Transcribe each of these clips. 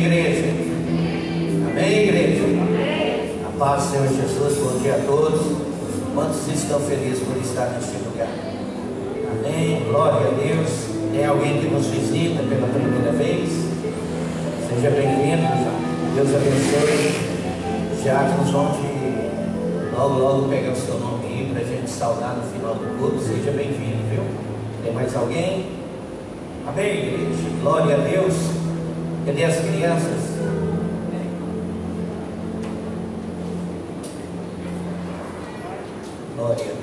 igreja? Amém, igreja? A paz do Senhor Jesus, bom dia a todos. Quantos estão felizes por estar neste lugar? Amém, glória a Deus. Tem alguém que nos visita pela primeira vez? Seja bem-vindo, Deus abençoe. Já nos vamos logo pegar o seu nome aí para a gente saudar no final do culto. Seja bem-vindo, viu? Tem mais alguém? Amém, igreja? Glória a Deus. Cadê as crianças? Glória a Deus.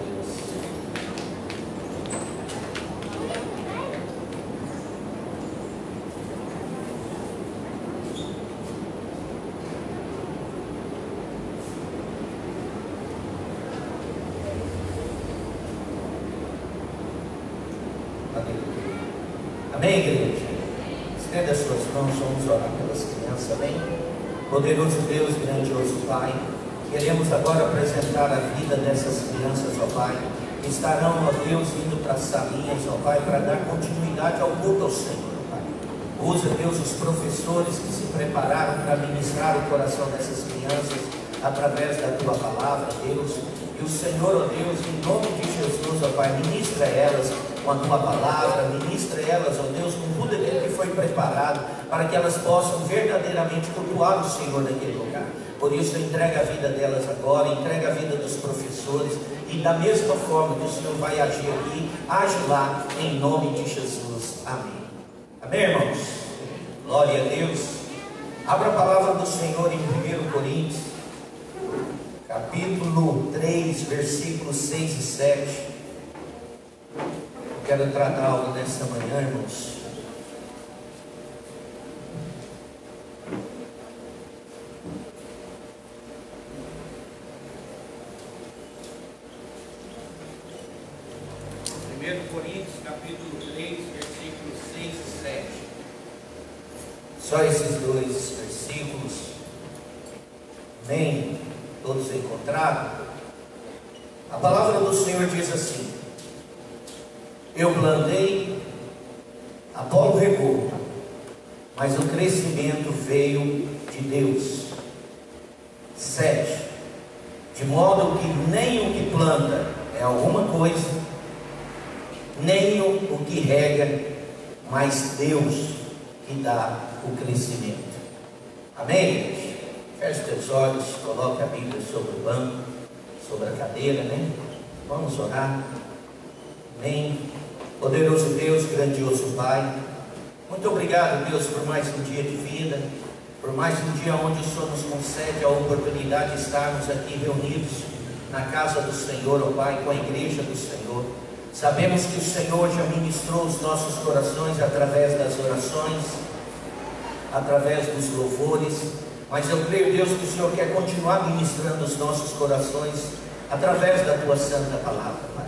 Amém, igreja? Estenda as suas mãos, vamos orar pelas crianças, amém? Poderoso Deus, grandioso Pai, queremos agora apresentar a vida dessas crianças, ó Pai, que estarão, ó Deus, indo para as salinhas, ó Pai, para dar continuidade ao culto ao Senhor, ó Pai. Usa, Deus, os professores que se prepararam para ministrar o coração dessas crianças através da Tua palavra, Deus. E o Senhor, ó Deus, em nome de Jesus, ó Pai, ministra elas com a Tua palavra, ministra elas, ó Deus, com tudo aquilo que foi preparado, para que elas possam verdadeiramente cultuar o Senhor naquele lugar. Por isso, entrega a vida delas agora, entrega a vida dos professores, e da mesma forma que o Senhor vai agir aqui, age lá, em nome de Jesus. Amém. Amém, irmãos? Glória a Deus. Abra a palavra do Senhor em 1 Coríntios, capítulo 3, versículos 6 e 7. Quero tratar algo nessa manhã, irmãos. Coríntios, capítulo 3, versículos 6 e 7. Só esses dois versículos. Nem todos encontraram. A palavra do Senhor diz assim: eu plantei, Apolo regou, mas o crescimento veio de Deus. 7. De modo que nem o que planta é alguma coisa, nem o que rega, mas Deus que dá o crescimento. Amém? Feche teus olhos, coloque a Bíblia sobre o banco, sobre a cadeira, né? Vamos orar. Amém. Poderoso Deus, grandioso Pai, muito obrigado, Deus, por mais um dia de vida, por mais um dia onde o Senhor nos concede a oportunidade de estarmos aqui reunidos na casa do Senhor, ó Pai, com a igreja do Senhor. Sabemos que o Senhor já ministrou os nossos corações através das orações, através dos louvores, mas eu creio, Deus, que o Senhor quer continuar ministrando os nossos corações através da Tua Santa Palavra, Pai.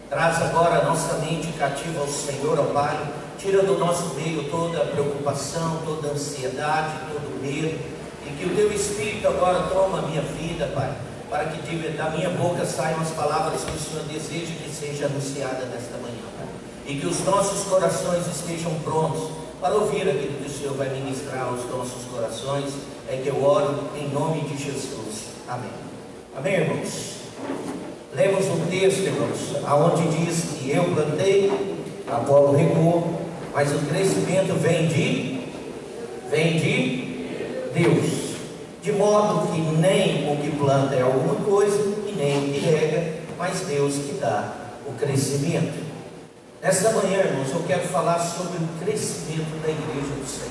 Traz agora a nossa mente cativa ao Senhor, ó Pai. Tira do nosso meio toda a preocupação, toda a ansiedade, todo o medo, e que o Teu Espírito agora toma a minha vida, Pai, para que da minha boca saiam as palavras que o Senhor deseja que seja anunciada nesta manhã, Pai. E que os nossos corações estejam prontos para ouvir aquilo que o Senhor vai ministrar aos nossos corações. É que eu oro em nome de Jesus. Amém. Amém, irmãos? Lemos um texto, irmãos, aonde diz que eu plantei, Apolo regou, mas o crescimento vem de Deus. De modo que nem o que planta é alguma coisa, e nem o que rega, mas Deus que dá o crescimento. Nesta manhã, irmãos, eu quero falar sobre o crescimento da igreja do Senhor.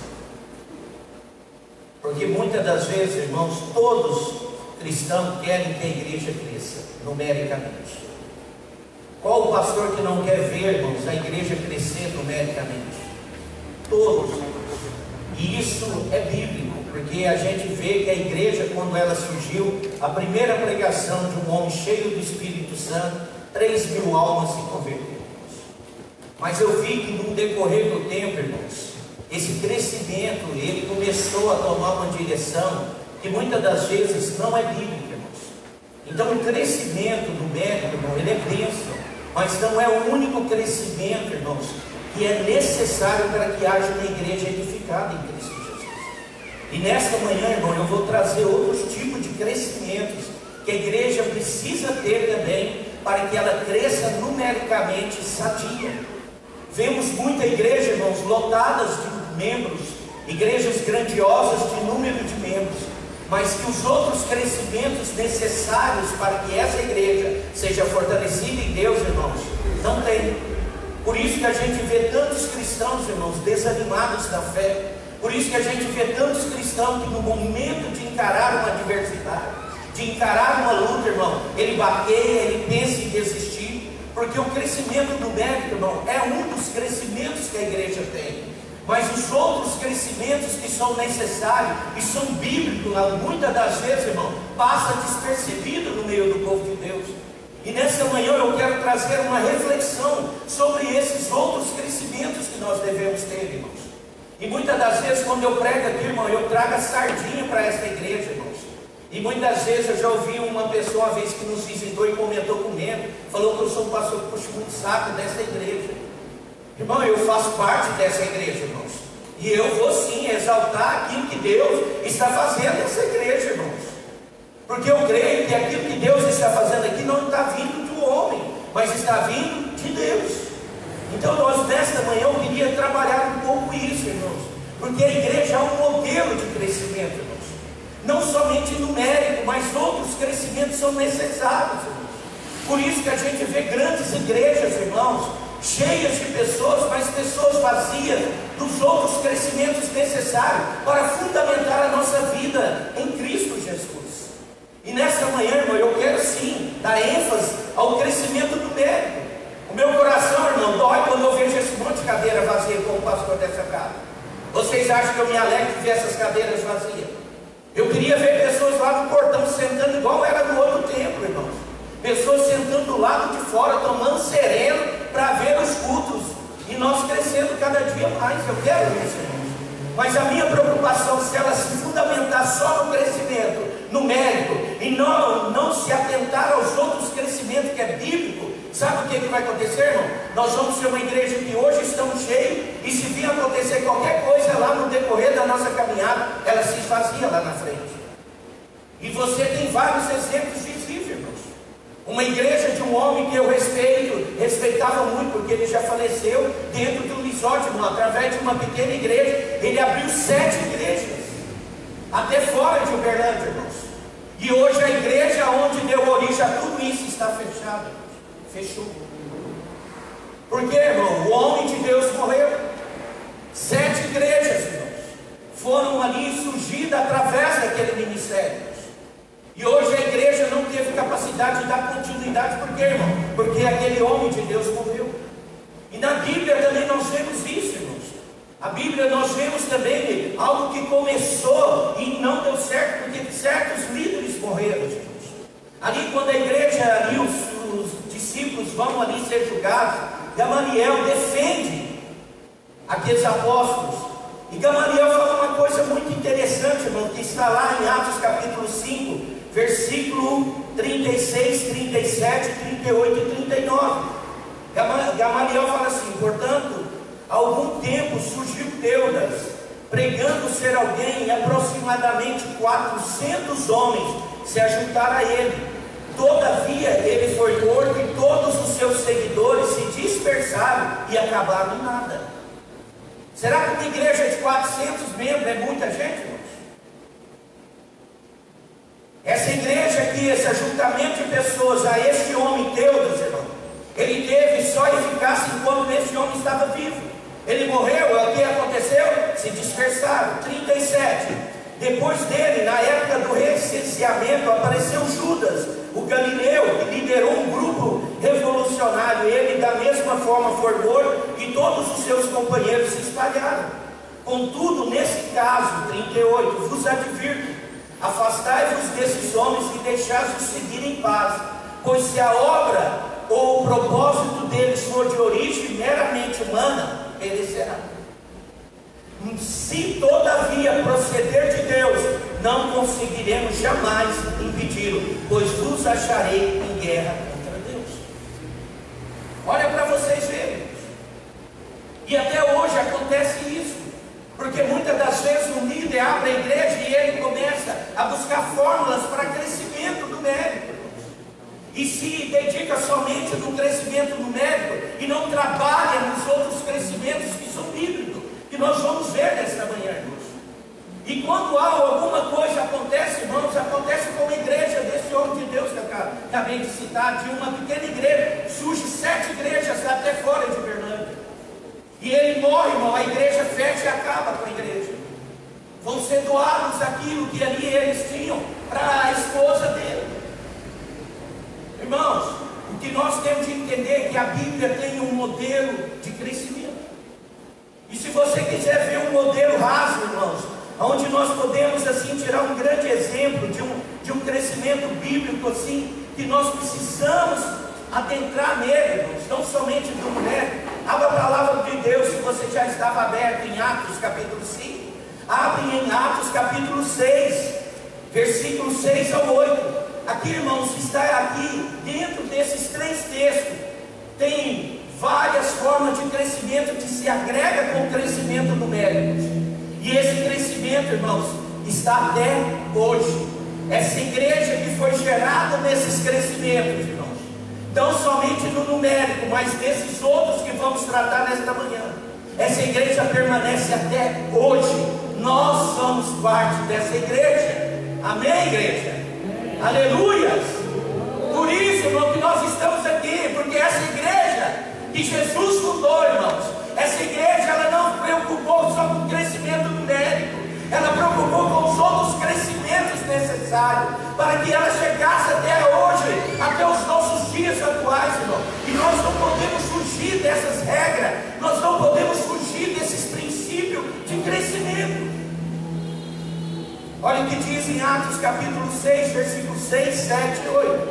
Porque muitas das vezes, irmãos, todos cristãos querem que a igreja cresça numericamente. Qual o pastor que não quer ver, irmãos, a igreja crescer numericamente? Todos. E isso é bíblico, porque a gente vê que a igreja, quando ela surgiu, a primeira pregação de um homem cheio do Espírito Santo, 3.000 almas se converteram. Mas eu vi que no decorrer do tempo, irmãos, esse crescimento, ele começou a tomar uma direção que muitas das vezes não é bíblica, irmãos. Então o crescimento numérico, irmão, ele é bênção, mas não é o único crescimento, irmãos, que é necessário para que haja uma igreja edificada em Cristo Jesus. E nesta manhã, irmão, eu vou trazer outros tipos de crescimentos que a igreja precisa ter também, para que ela cresça numericamente sadia. Vemos muita igreja, irmãos, lotadas de membros, igrejas grandiosas de número de membros, mas que os outros crescimentos necessários para que essa igreja seja fortalecida em Deus, irmãos, não tem. Por isso que a gente vê tantos cristãos, irmãos, desanimados da fé. Por isso que a gente vê tantos cristãos que no momento de encarar uma adversidade, de encarar uma luta, irmão, ele bateia, ele pensa em desistir, porque o crescimento numérico, irmão, é um dos crescimentos que a igreja tem. Mas os outros crescimentos que são necessários e são bíblicos, muitas das vezes, irmão, passa despercebido no meio do povo de Deus. E nessa manhã eu quero trazer uma reflexão sobre esses outros crescimentos que nós devemos ter, irmãos. E muitas das vezes, quando eu prego aqui, irmão, eu trago a sardinha para esta igreja, irmãos. E muitas vezes eu já ouvi uma pessoa, uma vez que nos visitou e comentou comigo, falou que eu sou um pastor que puxa muito saco dessa igreja. Irmão, eu faço parte dessa igreja, irmãos. E eu vou sim exaltar aquilo que Deus está fazendo nessa igreja, irmãos. Porque eu creio que aquilo que Deus está fazendo aqui não está vindo do homem, mas está vindo de Deus. Então nós nesta manhã eu queria trabalhar um pouco isso, irmãos. Porque a igreja é um modelo de crescimento, irmãos. Não somente numérico, mas outros crescimentos são necessários, irmãos. Por isso que a gente vê grandes igrejas, irmãos, cheias de pessoas, mas pessoas vazias dos outros crescimentos necessários para fundamentar a nossa vida em Cristo Jesus. E nesta manhã, irmão, eu quero sim dar ênfase ao crescimento numérico. O meu coração, irmão, dói quando eu vejo esse monte de cadeira vazia como pastor dessa casa. Vocês acham que eu me alegro de ver essas cadeiras vazias? Eu queria ver pessoas lá no portão sentando igual era no outro templo, irmãos. Pessoas sentando do lado de fora, tomando sereno para ver os cultos. E nós crescendo cada dia mais. Eu quero isso, irmãos. Mas a minha preocupação, se ela se fundamentar só no crescimento numérico e não se atentar aos outros crescimentos que é bíblico, sabe o que vai acontecer, irmão? Nós vamos ser uma igreja que hoje estamos cheios, e se vir acontecer qualquer coisa lá no decorrer da nossa caminhada, ela se esvazia lá na frente. E você tem vários exemplos disso, irmãos. Uma igreja de um homem que eu respeitava muito, porque ele já faleceu, dentro do Lisódio, irmão, através de uma pequena igreja, ele abriu 7 igrejas, até fora de Uberlândia, irmãos. E hoje a igreja onde deu origem a tudo isso está fechada. Fechou. Porque, irmão, o homem de Deus morreu. 7 igrejas, irmãos, foram ali surgidas através daquele ministério. E hoje a igreja não teve capacidade de dar continuidade. Por quê, irmão? Porque aquele homem de Deus morreu. E na Bíblia também nós vemos isso, irmãos. A Bíblia nós vemos também algo que começou e não deu certo, porque certos líderes morreram, irmãos. Ali quando a igreja, ali os discípulos vão ali ser julgados, Gamaliel defende aqueles apóstolos. E Gamaliel fala uma coisa muito interessante, irmão, que está lá em Atos capítulo 5, versículo 36, 37, 38 e 39. Gamaliel fala assim: portanto, há algum tempo surgiu Teudas, pregando ser alguém, e aproximadamente 400 homens se ajuntaram a ele. Todavia ele foi morto, e todos os seus seguidores se dispersaram e acabaram em nada. Será que uma igreja de 400 membros é muita gente, irmãos? Essa igreja aqui, esse ajuntamento de pessoas a este homem Teudas, irmão, ele teve só eficácia enquanto esse homem estava vivo. Ele morreu, o que aconteceu? Se dispersaram. 37. Depois dele, na época do recenseamento, apareceu Judas, o Galileu, que liderou um grupo revolucionário. Ele da mesma forma foi morto, e todos os seus companheiros se espalharam. Contudo, nesse caso, 38, vos advirto: afastai-vos desses homens e deixai-os seguir em paz, pois se a obra ou o propósito deles for de origem meramente humana, perecerá. Se todavia proceder de Deus, não conseguiremos jamais impedi-lo, pois vos acharei em guerra contra Deus. Olha para vocês verem. E até hoje acontece isso. Por Porque muitas das vezes o líder abre a igreja e ele começa a buscar fórmulas para crescimento numérico, e se dedica somente no crescimento numérico e não trabalha nos outros crescimentos que são bíblicos, que nós vamos ver nesta manhã, irmãos. E quando alguma coisa acontece, irmãos, acontece com a igreja desse homem de Deus que eu acabei de citar, de uma pequena igreja, surge 7 igrejas até fora de Berlândia. E ele morre, irmão, a igreja fecha e acaba com a igreja. Vão ser doados aquilo que ali eles tinham para a esposa dele. Irmãos, o que nós temos de entender é que a Bíblia tem um modelo de crescimento. E se você quiser ver um modelo raso, irmãos, onde nós podemos assim tirar um grande exemplo de um crescimento bíblico assim, que nós precisamos adentrar nele, irmãos, não somente do numérico. Abra a palavra de Deus, se você já estava aberto em Atos capítulo 5, abre em Atos capítulo 6, versículo 6 ao 8. Aqui, irmãos, está aqui dentro desses 3 textos, tem várias formas de crescimento que se agrega com o crescimento numérico. E esse crescimento, irmãos, está até hoje. Essa igreja que foi gerada nesses crescimentos, irmãos, não somente no numérico, mas nesses outros que vamos tratar nesta manhã. Essa igreja permanece até hoje. Nós somos parte dessa igreja. Amém, igreja? Aleluias! Por isso, irmão, que nós estamos aqui, porque essa igreja que Jesus fundou, irmãos, essa igreja, ela não preocupou só com o crescimento numérico, ela preocupou com os outros crescimentos necessários, para que ela chegasse até hoje, até os nossos dias atuais, irmão. E nós não podemos fugir dessas regras, nós não podemos fugir desses princípios de crescimento. Olha o que diz em Atos capítulo 6, versículos 6, 7 e 8.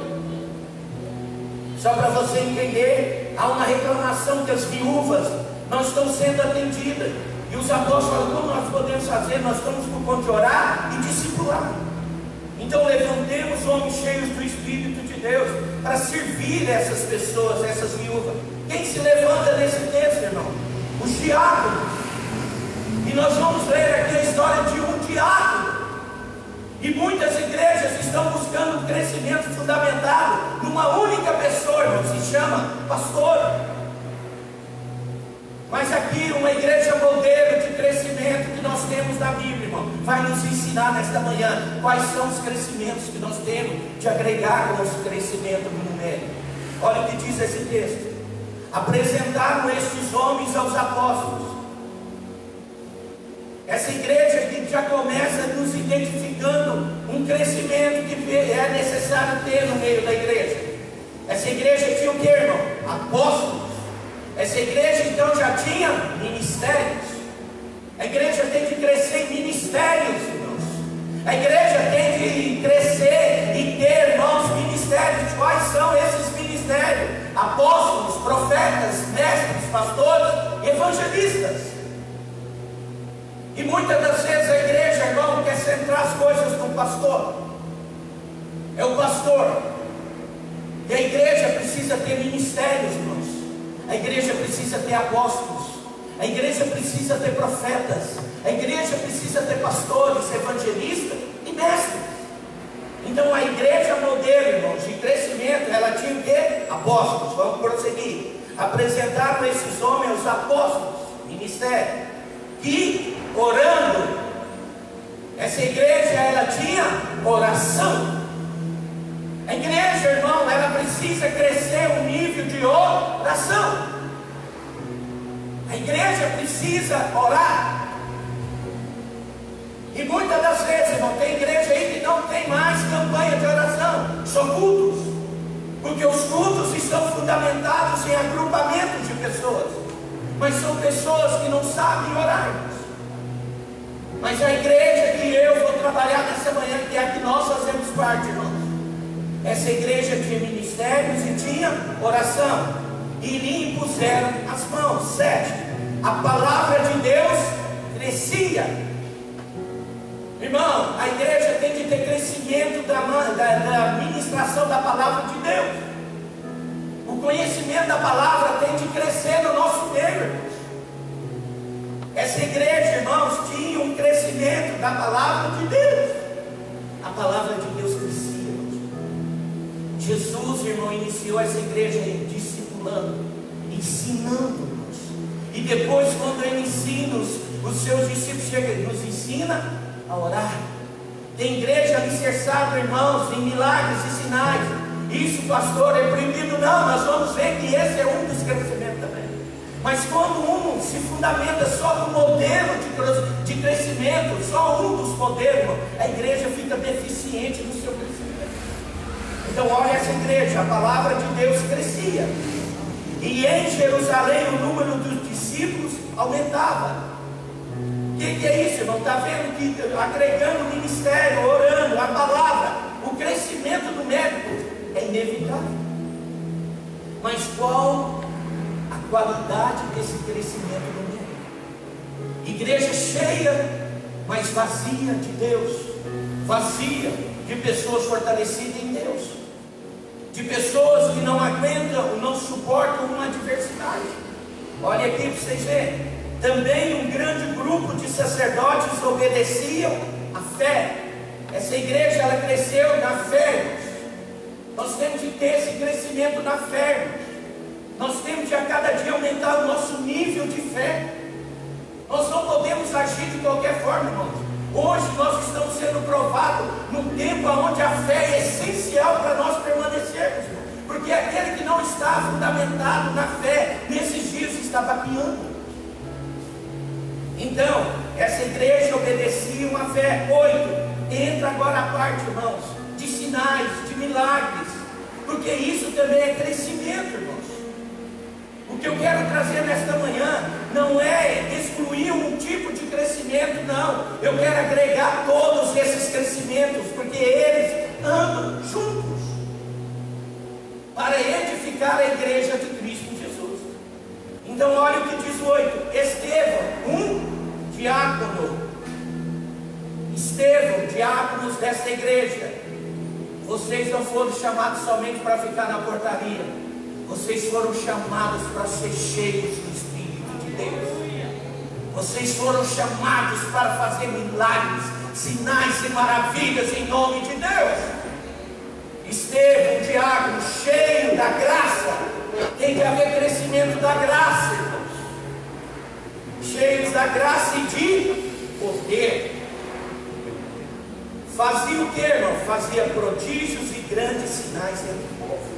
Só para você entender, há uma reclamação que as viúvas não estão sendo atendidas. E os apóstolos falam: como nós podemos fazer? Nós estamos por conta de orar e discipular. Então levantemos homens cheios do Espírito de Deus para servir essas pessoas, essas viúvas. Quem se levanta nesse texto, irmão? Os diáconos. E nós vamos ler aqui a história de um diácono. E muitas igrejas estão buscando um crescimento fundamentado numa única pessoa, irmão, se chama pastor. Mas aqui uma igreja modelo de crescimento que nós temos na Bíblia, irmão, vai nos ensinar nesta manhã quais são os crescimentos que nós temos de agregar ao nosso crescimento no numérico. Olha o que diz esse texto: apresentaram estes homens aos apóstolos. Essa igreja que já começa nos identificando um crescimento que é necessário ter no meio da igreja. Essa igreja tinha o que, irmão? Apóstolos. Essa igreja então já tinha ministérios. A igreja tem que crescer em ministérios, irmãos. A igreja tem que crescer e ter, irmãos, ministérios. Quais são esses ministérios? Apóstolos, profetas, mestres, pastores e evangelistas. E muitas das vezes a igreja, irmão, quer centrar as coisas no pastor. É o pastor. E a igreja precisa ter ministérios, irmãos. A igreja precisa ter apóstolos. A igreja precisa ter profetas. A igreja precisa ter pastores, evangelistas e mestres. Então a igreja modelo, irmãos, de crescimento, ela tinha o quê? Apóstolos. Vamos prosseguir. Apresentaram esses homens aos apóstolos, ministério. Que orando, essa igreja, ela tinha oração. A igreja, irmão, ela precisa crescer um nível de oração. A igreja precisa orar. E muitas das vezes, irmão, tem igreja aí que não tem mais campanha de oração, só cultos, porque os cultos estão fundamentados em agrupamentos de pessoas, mas são pessoas que não sabem orar. Mas a igreja que eu vou trabalhar nessa manhã, que é a que nós fazemos parte, irmãos, essa igreja tinha ministérios e tinha oração, e lhe impuseram as mãos. 7. A palavra de Deus crescia. Irmão, a igreja tem que ter crescimento da ministração da palavra de Deus. O conhecimento da palavra tem que crescer no nosso meio, irmãos. Essa igreja, irmãos, da palavra de Deus. A palavra de Deus crescia. Jesus, irmão, iniciou essa igreja discipulando, ensinando-nos. E depois, quando ele ensina, os seus discípulos chegam e nos ensina a orar. Tem igreja alicerçada, irmãos, em milagres e sinais. Isso, pastor, é proibido? Não, nós vamos ver que esse é um dos crescimentos também. Mas quando um se fundamenta só no modelo de crescimento, só um dos modelos, a igreja fica deficiente no seu crescimento. Então olha essa igreja, a palavra de Deus crescia. E em Jerusalém o número dos discípulos aumentava. O que é isso, irmão? Está vendo que agregando o ministério, orando, a palavra, o crescimento numérico é inevitável. Mas qual a qualidade desse crescimento numérico? Igreja cheia, mas vazia de Deus, vazia de pessoas fortalecidas em Deus, de pessoas que não aguentam, não suportam uma adversidade. Olha aqui para vocês verem. Também um grande grupo de sacerdotes obedeciam à fé. Essa igreja, ela cresceu na fé. Nós temos de ter esse crescimento na fé. Nós temos de a cada dia aumentar o nosso nível de fé. Nós não podemos agir de qualquer forma, irmãos. Hoje nós estamos sendo provados num tempo onde a fé é essencial para nós permanecermos. Porque aquele que não está fundamentado na fé, nesses dias está baqueando. Então, essa igreja obedecia uma fé. 8. Entra agora a parte, irmãos, de sinais, de milagres. Porque isso também é crescimento, irmãos. O que eu quero trazer nesta manhã não é excluir um tipo de crescimento, não. Eu quero agregar todos esses crescimentos, porque eles andam juntos para edificar a igreja de Cristo Jesus. Então olha o que diz o 8. Estevão, diácono. Estevão, diáconos desta igreja. Vocês não foram chamados somente para ficar na portaria. Vocês foram chamados para ser cheios do Espírito de Deus. Vocês foram chamados para fazer milagres, sinais e maravilhas em nome de Deus. Estevão, diácono, cheio da graça. Tem que haver crescimento da graça, irmãos. Cheios da graça e de poder. Fazia o que, irmão? Fazia prodígios e grandes sinais entre o povo.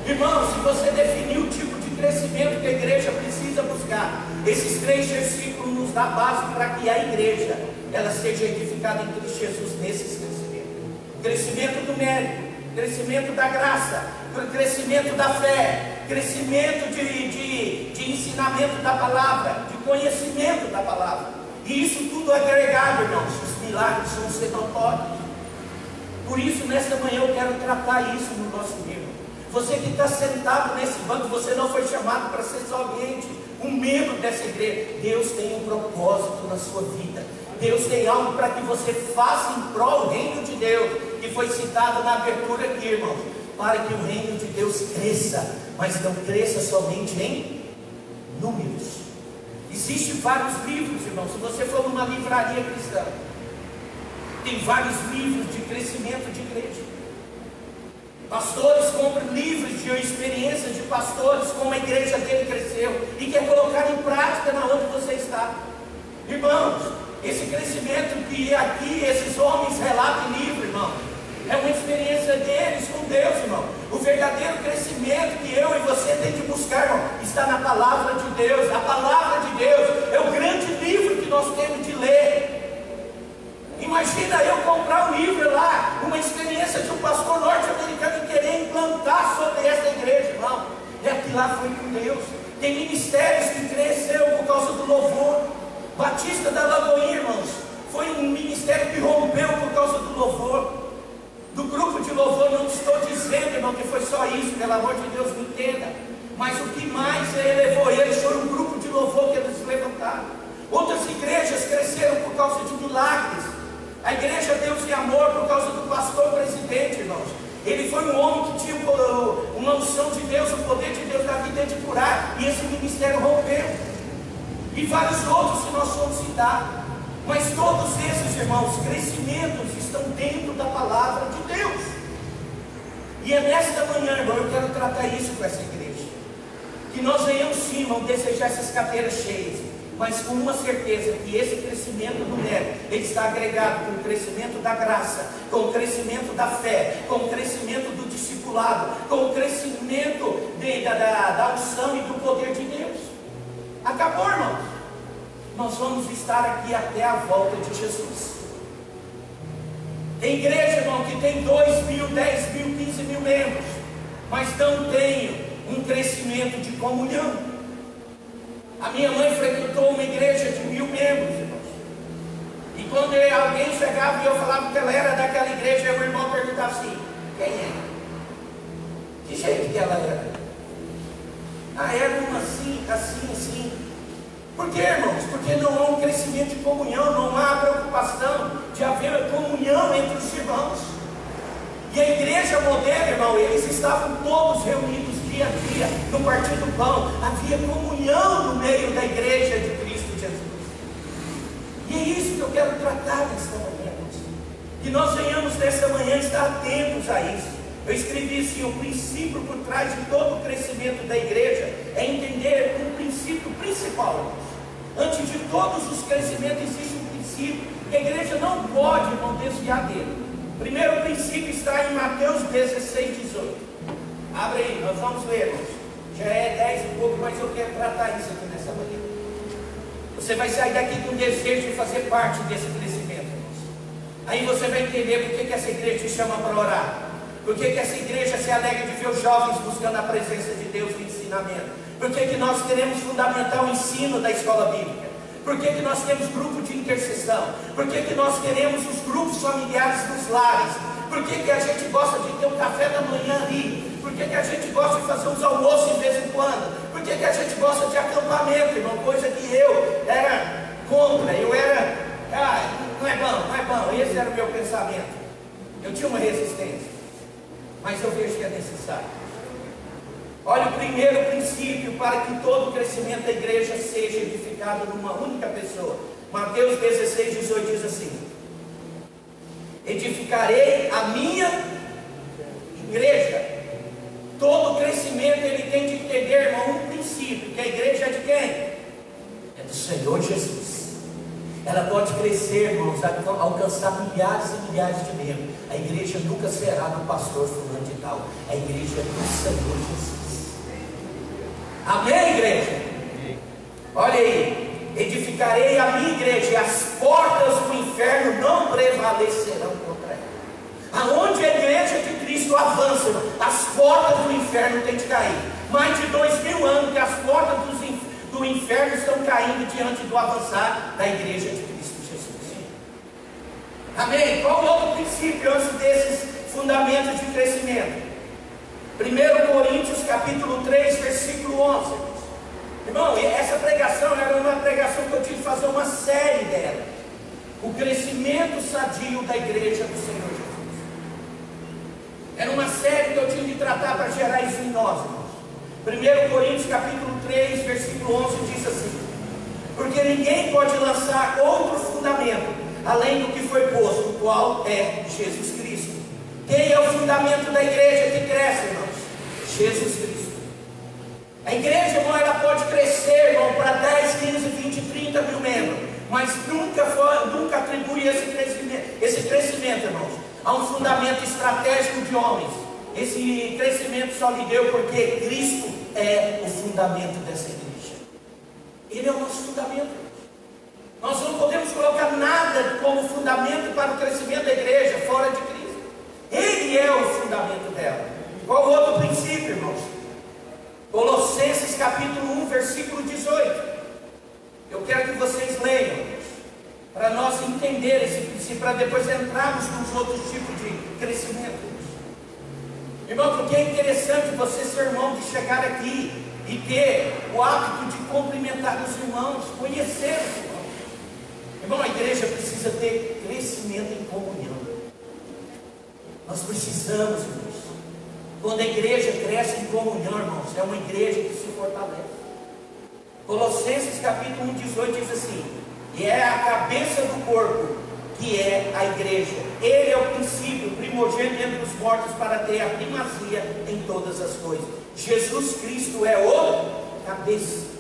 Irmão, se você definir o tipo de crescimento que a igreja precisa buscar, esses 3 versículos nos dá base para que a igreja ela seja edificada em Cristo Jesus nesses crescimentos. Crescimento numérico, crescimento da graça, crescimento da fé, crescimento de ensinamento da palavra, de conhecimento da palavra. E isso tudo agregado, irmãos, os milagres vão ser notórios. Por isso, nesta manhã eu quero tratar isso no nosso meio. Você que está sentado nesse banco, você não foi chamado para ser somente um membro dessa igreja. Deus tem um propósito na sua vida. Deus tem algo para que você faça em prol do reino de Deus, que foi citado na abertura aqui, irmãos, para que o reino de Deus cresça, mas não cresça somente em números. Existem vários livros, irmãos. Se você for numa livraria cristã, tem vários livros de crescimento de igreja. Pastores compram livros de experiências de pastores, como a igreja dele cresceu, e quer colocar em prática na onde você está. Irmãos, esse crescimento que aqui esses homens relatam em livro, irmão, é uma experiência deles com Deus, irmão. O verdadeiro crescimento que eu e você tem que buscar, irmão, está na palavra de Deus. A palavra de Deus é o grande livro que nós temos de ler. Imagina eu comprar um livro lá, uma experiência de um pastor norte-americano e querer implantar sobre essa igreja, irmão. É que lá foi com Deus. Tem ministérios que cresceram por causa do louvor. Batista da Lagoinha, irmãos, foi um ministério que rompeu por causa do louvor. Do grupo de louvor, não estou dizendo, irmão, que foi só isso, pelo amor de Deus, me entenda. Mas o que mais elevou eles foi um grupo de louvor que eles levantaram. Outras igrejas cresceram por causa de milagres. A igreja Deus e Amor por causa do pastor presidente, irmãos. Ele foi um homem que tinha uma unção de Deus, o poder de Deus na vida de curar, e esse ministério rompeu. E vários outros que nós vamos citar. Mas todos esses, irmãos, crescimentos estão dentro da palavra de Deus. E é nesta manhã, irmão, eu quero tratar isso com essa igreja. Que nós venhamos sim, irmão, desejar essas cadeiras cheias, mas com uma certeza que esse crescimento numérico, ele está agregado com o crescimento da graça, com o crescimento da fé, com o crescimento do discipulado, com o crescimento da unção e do poder de Deus. Acabou, irmãos. Nós vamos estar aqui até a volta de Jesus. Tem igreja, irmão, que tem 2.000, 10.000, 15.000 membros, mas não tem um crescimento de comunhão. A minha mãe frequentou uma igreja de 1.000 membros, irmãos. E quando alguém chegava e eu falava que ela era daquela igreja, o irmão perguntava assim: quem é? Que jeito que ela era? Ah, era uma assim, assim, assim. Por quê, irmãos? Porque não há um crescimento de comunhão, não há preocupação de haver comunhão entre os irmãos. E a igreja moderna, irmão, eles estavam todos reunidos dia a dia, no partir do pão. Havia comunhão no meio da igreja de Cristo Jesus. E é isso que eu quero tratar nesta manhã, irmãos. Que nós venhamos nesta manhã estar atentos a isso. Eu escrevi assim: o princípio por trás de todo o crescimento da igreja é entender um princípio principal, irmãos. Antes de todos os crescimentos existe um princípio que a igreja não pode, irmão, desviar dele. O primeiro princípio está em Mateus 16, 18. Abre aí, nós vamos ler, irmãos. Já é 10 e pouco, mas eu quero tratar isso aqui nessa manhã. Você vai sair daqui com o desejo de fazer parte desse crescimento, irmãos. Aí você vai entender por que essa igreja te chama para orar. Por que essa igreja se alegra de ver os jovens buscando a presença de Deus no ensinamento? Por que nós queremos fundamentar o ensino da escola bíblica? Por que nós temos grupo de intercessão? Por que nós queremos os grupos familiares nos lares? Por que a gente gosta de ter um café da manhã ali? Por que a gente gosta de fazer uns almoços de vez em quando? Por que a gente gosta de acampamento, irmão? Coisa que eu era contra, eu era... não é bom, não é bom. Esse era o meu pensamento. Eu tinha uma resistência. Mas eu vejo que é necessário. Olha, o primeiro princípio para que todo o crescimento da igreja seja edificado numa única pessoa. Mateus 16, 18 diz assim: edificarei a minha igreja. Todo crescimento ele tem de entender, irmão, um princípio, que a igreja é de quem? É do Senhor Jesus. Ela pode crescer, irmãos, alcançar milhares e milhares de membros. A igreja nunca será do pastor fulano de tal. A igreja é do Senhor Jesus. Amém, igreja? Olha aí: edificarei a minha igreja e as portas do inferno não prevalecerão contra ela. Aonde a igreja de Cristo avança, irmão, as portas do inferno têm de cair. Mais de 2.000 anos que as portas do inferno estão caindo diante do avançar da igreja de Cristo Jesus. Amém? Qual outro princípio antes desses fundamentos de crescimento? 1 Coríntios capítulo 3, versículo 11. Irmão, essa pregação era uma pregação que eu tive que fazer uma série dela. O crescimento sadio da igreja do Senhor Jesus. Era uma série que eu tive que tratar para gerar isso em nós, irmãos. 1 Coríntios capítulo 3, versículo 11 diz assim: porque ninguém pode lançar outro fundamento além do que foi posto, o qual é Jesus Cristo. Quem é o fundamento da igreja que cresce, irmãos? Jesus Cristo. A igreja, irmão, ela pode crescer, irmão, para 10, 15, 20, 30 mil membros, mas nunca atribui esse crescimento, irmãos, a um fundamento estratégico de homens. Esse crescimento só lhe deu porque Cristo é o fundamento dessa igreja. Ele é o nosso fundamento. Nós não podemos colocar nada como fundamento para o crescimento da igreja fora de Cristo. Ele é o fundamento dela. Qual o outro princípio, irmãos? Colossenses capítulo 1, versículo 18. Eu quero que vocês leiam, para nós entender esse princípio, para depois entrarmos nos outros tipos de crescimento. Irmão, porque é interessante você ser irmão de chegar aqui e ter o hábito de cumprimentar os irmãos, conhecer os irmãos. Irmão, a igreja precisa ter crescimento em comunhão. Nós precisamos, irmãos. Quando a igreja cresce em comunhão, irmãos, é uma igreja que se fortalece. Colossenses capítulo 1, 18 diz assim: e é a cabeça do corpo, que é a igreja. Ele é o princípio, o primogênito entre os mortos, para ter a primazia em todas as coisas. Jesus Cristo é o cabeça.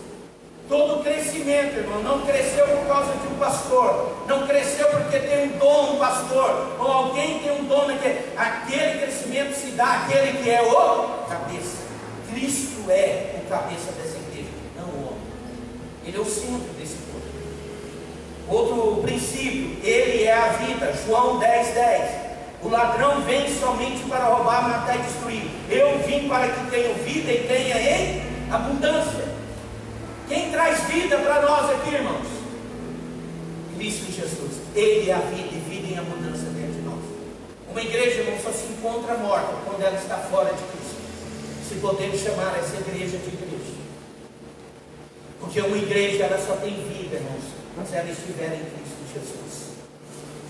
Todo crescimento, irmão, não cresceu por causa de um pastor, não cresceu porque tem um dom, um pastor, ou alguém tem um dom, aquele crescimento se dá àquele que é o cabeça. Cristo é o cabeça dessa igreja, não o homem. Ele é o centro desse corpo. Outro princípio, ele é a vida. João 10:10. O ladrão vem somente para roubar, matar e destruir. Eu vim para que tenham vida e tenha em abundância. Quem traz vida para nós aqui, irmãos? Cristo Jesus. Ele é a vida e vida em abundância dentro de nós. Uma igreja, irmão, só se encontra morta quando ela está fora de Cristo. Se podemos chamar essa igreja de igreja. Porque uma igreja, ela só tem vida, irmãos, se ela estiver em Cristo Jesus.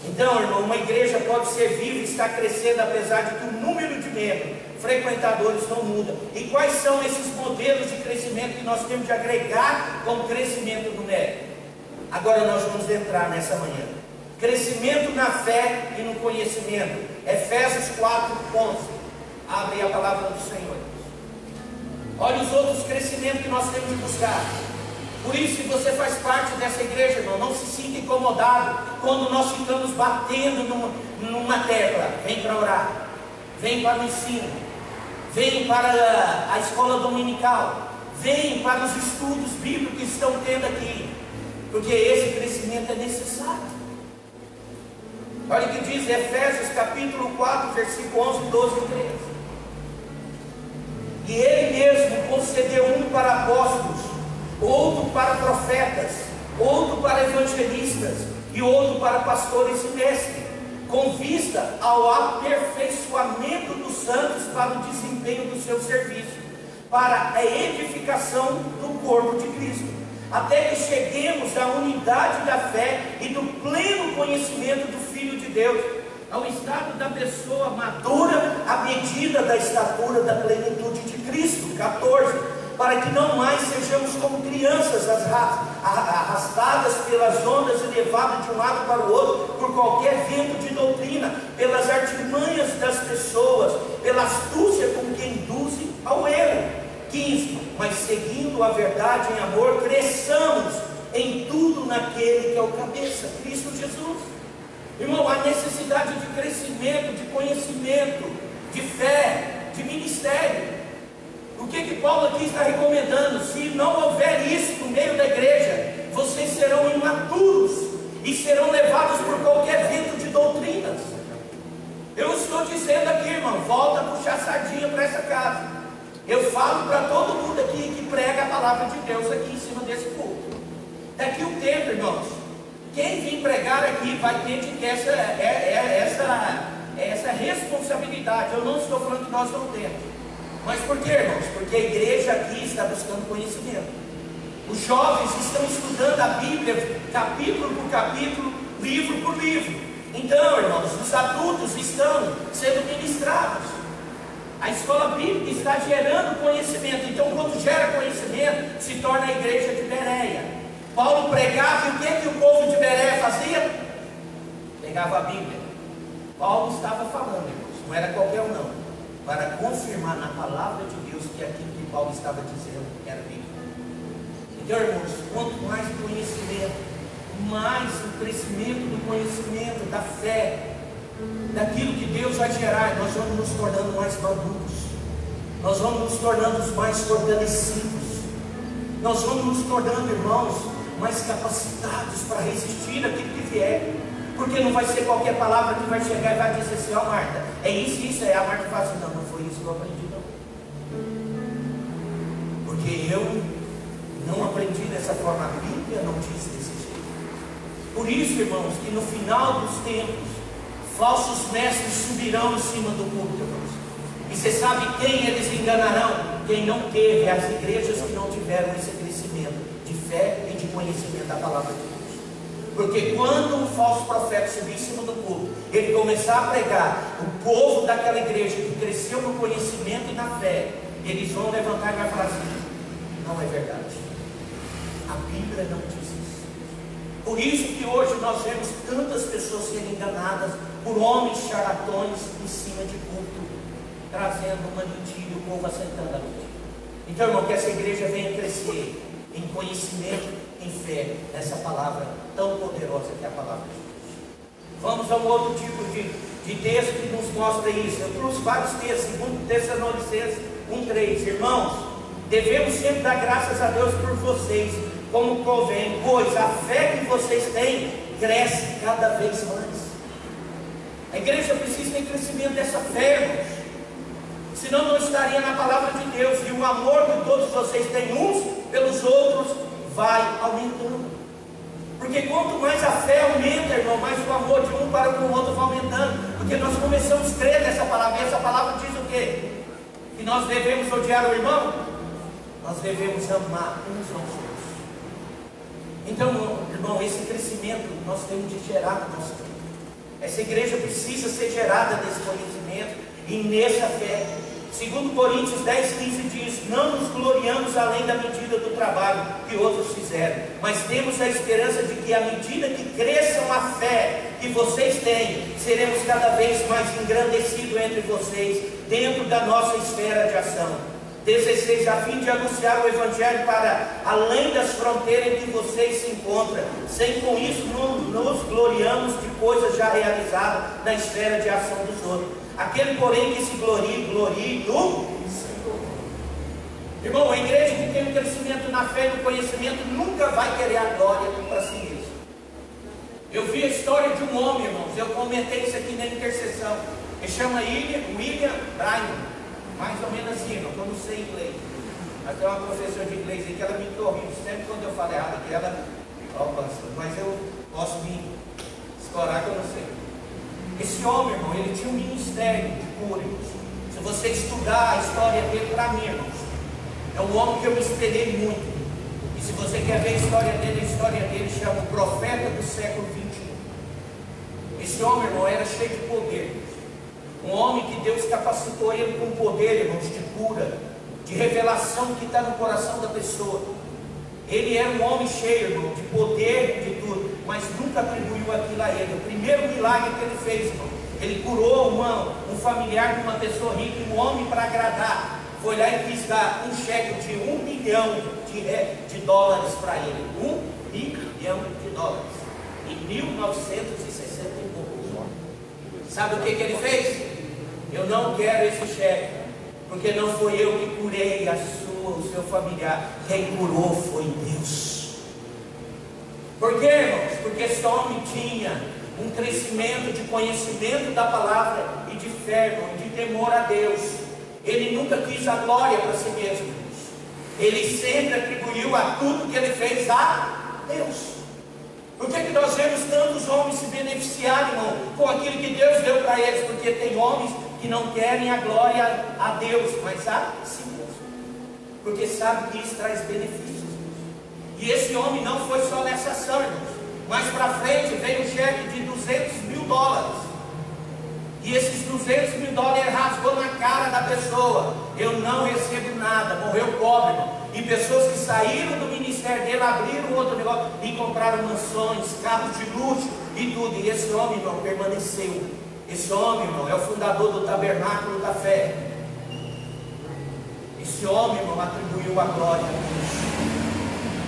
Então, irmão, uma igreja pode ser viva e estar crescendo, apesar de que o número de membros, frequentadores, não muda. E quais são esses modelos de crescimento que nós temos de agregar com o crescimento numérico? Agora nós vamos entrar nessa manhã. Crescimento na fé e no conhecimento. Efésios 4:11. Abre a palavra do Senhor. Olha os outros crescimentos que nós temos de buscar. Por isso, se você faz parte dessa igreja, irmão, não se sinta incomodado quando nós ficamos batendo numa tecla. Vem para orar, vem para o ensino, vem para a escola dominical, vem para os estudos bíblicos que estão tendo aqui, porque esse crescimento é necessário. Olha o que diz Efésios capítulo 4, versículo 11, 12 e 13. E Ele mesmo concedeu um para apóstolos, outro para profetas, outro para evangelistas e outro para pastores e mestres, com vista ao aperfeiçoamento dos santos para o desempenho do seu serviço, para a edificação do corpo de Cristo, até que cheguemos à unidade da fé e do pleno conhecimento do Filho de Deus, ao estado da pessoa madura, à medida da estatura da plenitude de Cristo. 14. Para que não mais sejamos como crianças arrastadas pelas ondas e levadas de um lado para o outro por qualquer vento de doutrina, pelas artimanhas das pessoas, pela astúcia com que induzem ao erro. 15. Mas seguindo a verdade em amor, cresçamos em tudo naquele que é o cabeça, Cristo Jesus. Irmão, a necessidade de crescimento, de conhecimento, de fé, de ministério. O que Paulo aqui está recomendando? Se não houver isso no meio da igreja, vocês serão imaturos e serão levados por qualquer vento de doutrinas. Eu estou dizendo aqui, irmão, volta a puxar sardinha para essa casa. Eu falo para todo mundo aqui que prega a palavra de Deus aqui em cima desse púlpito. Daqui um tempo, irmãos, quem vir pregar aqui vai ter de ter essa responsabilidade. Eu não estou falando que nós não temos. Mas por quê, irmãos? Porque a igreja aqui está buscando conhecimento. Os jovens estão estudando a Bíblia, capítulo por capítulo, livro por livro. Então, irmãos, os adultos estão sendo ministrados. A escola bíblica está gerando conhecimento. Então, quando gera conhecimento, se torna a igreja de Bereia. Paulo pregava, e o que o povo de Bereia fazia? Pegava a Bíblia. Paulo estava falando, irmãos, não era qualquer um não, para confirmar na palavra de Deus que aquilo que Paulo estava dizendo era Bíblia. Então, irmãos, quanto mais conhecimento, mais o crescimento do conhecimento, da fé, daquilo que Deus vai gerar, nós vamos nos tornando mais maduros, nós vamos nos tornando mais fortalecidos, nós vamos nos tornando, irmãos, mais capacitados para resistir àquilo que vier. Porque não vai ser qualquer palavra que vai chegar e vai dizer assim: ó, Marta, é isso, é. A Marta fala assim: não foi isso que eu aprendi, não. Porque eu não aprendi dessa forma, a Bíblia não diz desse jeito. Por isso, irmãos, que no final dos tempos, falsos mestres subirão em cima do púlpito, irmãos. E você sabe quem eles enganarão? Quem não teve, as igrejas que não tiveram esse crescimento de fé e de conhecimento da palavra de Deus. Porque quando um falso profeta subir em cima do púlpito, ele começar a pregar, o povo daquela igreja que cresceu no conhecimento e na fé, eles vão levantar e vai falar assim: não é verdade, a Bíblia não diz isso. Por isso que hoje nós vemos tantas pessoas sendo enganadas por homens charlatões em cima de culto, trazendo uma mentira e o povo aceitando a mentira. Então, irmão, que essa igreja venha crescer em conhecimento, em fé, nessa palavra tão poderosa que é a palavra de Deus. Vamos a um outro tipo de texto que nos mostra isso. Eu trouxe vários textos, 2 Tessalonicenses 1:3. Irmãos, devemos sempre dar graças a Deus por vocês, como convém, pois a fé que vocês têm cresce cada vez mais. A igreja precisa ter crescimento dessa fé, irmãos. Senão não estaria na palavra de Deus. E o amor que todos vocês têm uns pelos outros vai aumentando. Porque quanto mais a fé aumenta, irmão, mais o amor de um para com o outro vai aumentando. Porque nós começamos a crer nessa palavra. E essa palavra diz o quê? Que nós devemos odiar o irmão? Nós devemos amar uns aos outros. Então, irmão, esse crescimento nós temos de gerar na nossa vida. Essa igreja precisa ser gerada nesse conhecimento e nessa fé. 2 Coríntios 10:15 diz: não nos gloriamos além da medida do trabalho que outros fizeram, mas temos a esperança de que à medida que cresçam a fé que vocês têm, seremos cada vez mais engrandecidos entre vocês, dentro da nossa esfera de ação. 16, a fim de anunciar o Evangelho para além das fronteiras em que vocês se encontram, sem com isso nos gloriamos de coisas já realizadas na esfera de ação dos outros. Aquele, porém, que se glorie no Senhor. Irmão, a igreja que tem um crescimento na fé e no conhecimento nunca vai querer a glória para si mesmo. Eu vi a história de um homem, irmãos, eu comentei isso aqui na intercessão. Ele chama William Bryan. Mais ou menos assim, irmão, eu não sei inglês. Mas tem uma professora de inglês aí que ela me corrige sempre quando eu falo errado aqui, ela, mas eu posso me escorar que eu não sei. Esse homem, irmão, ele tinha um ministério de cura. Se você estudar a história dele, para mim, irmãos, é um homem que eu me espelhei muito. E se você quer ver a história dele chama o profeta do século 21. Esse homem, irmão, era cheio de poder. Um homem que Deus capacitou ele com poder, irmãos, de cura, de revelação que está no coração da pessoa. Ele era um homem cheio, irmão, de poder, de tudo, mas nunca atribuiu aquilo a ele. O primeiro milagre que ele fez, irmão, ele curou um familiar de uma pessoa rica, e um homem para agradar, foi lá e quis dar um cheque de $1 milhão de dólares para ele. $1 milhão de dólares. Em 1960 e poucos. Sabe o que ele fez? Eu não quero esse cheque, porque não foi eu que curei o seu familiar. Quem curou foi Deus. Por quê, irmãos? Porque esse homem tinha um crescimento de conhecimento da palavra e de fé, irmão, e de temor a Deus. Ele nunca quis a glória para si mesmo, irmãos. Ele sempre atribuiu a tudo que ele fez a Deus. Por que nós vemos tantos homens se beneficiarem, irmão, com aquilo que Deus deu para eles? Porque tem homens que não querem a glória a Deus, mas a si mesmo, porque sabe que isso traz benefícios. E esse homem não foi só nessa ação, irmãos. Mais para frente veio um cheque de $200 mil. E esses $200 mil rasgou na cara da pessoa. Eu não recebo nada, morreu pobre, irmão. E pessoas que saíram do ministério dele, abriram outro negócio e compraram mansões, carros de luxo e tudo. E esse homem, irmão, permaneceu. Esse homem, irmão, é o fundador do tabernáculo da fé. Esse homem, irmão, atribuiu a glória a Deus.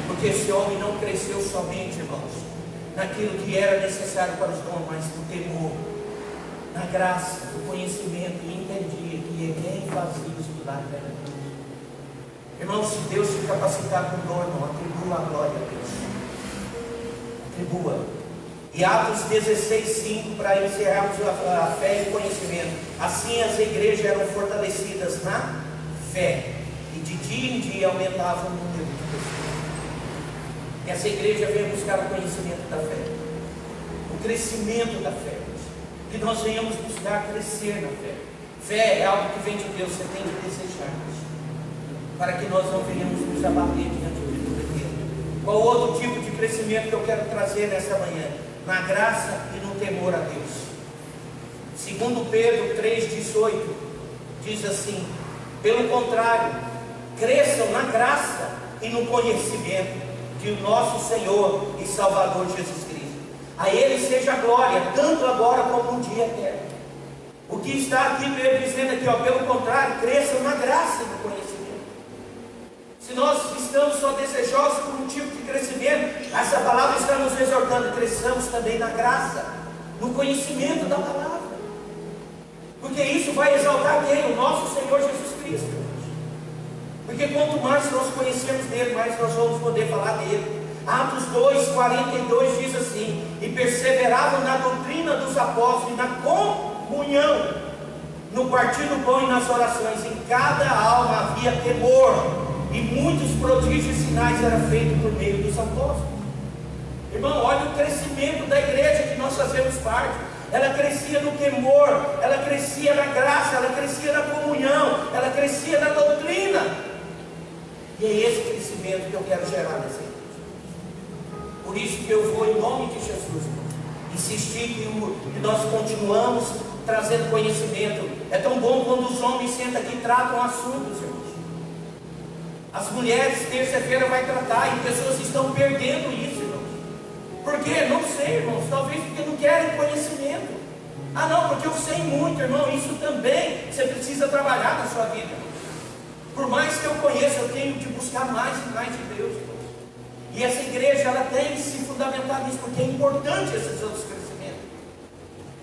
Porque esse homem não cresceu somente, irmãos, naquilo que era necessário para os dons, mas no temor, na graça, no conhecimento, e entendia que ninguém fazia isso do lado da Deus. Irmão, se Deus te capacitar com dom, irmão, atribua a glória a Deus. Atribua. E Atos 16:5, para encerrarmos a fé e o conhecimento. Assim as igrejas eram fortalecidas na fé, e de dia em dia aumentava o número de pessoas. Essa igreja veio buscar o conhecimento da fé, o crescimento da fé, que nós venhamos buscar crescer na fé. Fé é algo que vem de Deus, você tem que desejar, para que nós não venhamos nos abater diante do Deus. Qual outro tipo de crescimento que eu quero trazer nessa manhã? Na graça e no temor a Deus. 2 Pedro 3,18 diz assim: pelo contrário, cresçam na graça e no conhecimento de nosso Senhor e Salvador Jesus Cristo. A Ele seja a glória, tanto agora como no dia eterno. O que está aqui dizendo aqui, ó, pelo contrário, cresçam na graça e no conhecimento. Se nós estamos só desejosos por um tipo de crescimento, essa palavra está nos exortando, cresçamos também na graça, no conhecimento da palavra. Porque isso vai exaltar quem? O nosso Senhor Jesus Cristo. Porque quanto mais nós conhecemos dele, mais nós vamos poder falar dele. Atos 2:42 diz assim: e perseveravam na doutrina dos apóstolos e na comunhão, no partir do pão e nas orações. Em cada alma havia temor, e muitos prodígios e sinais eram feitos por meio dos apóstolos. Irmão, olha o crescimento da igreja que nós fazemos parte. Ela crescia no temor, ela crescia na graça, ela crescia na comunhão, ela crescia na doutrina. E é esse crescimento que eu quero gerar nessa igreja. Por isso que eu vou, em nome de Jesus, insistir que nós continuamos trazendo conhecimento. É tão bom quando os homens sentam aqui e tratam assuntos, irmãos. As mulheres, terça-feira, vai tratar, e pessoas estão perdendo isso, irmãos. Por quê? Não sei, irmãos. Talvez porque não querem conhecimento. Ah, não, porque eu sei muito, irmão. Isso também você precisa trabalhar na sua vida, irmão. Por mais que eu conheça, eu tenho de buscar mais e mais de Deus, irmão. E essa igreja, ela tem que se fundamentar nisso, porque é importante esses outros crescimentos.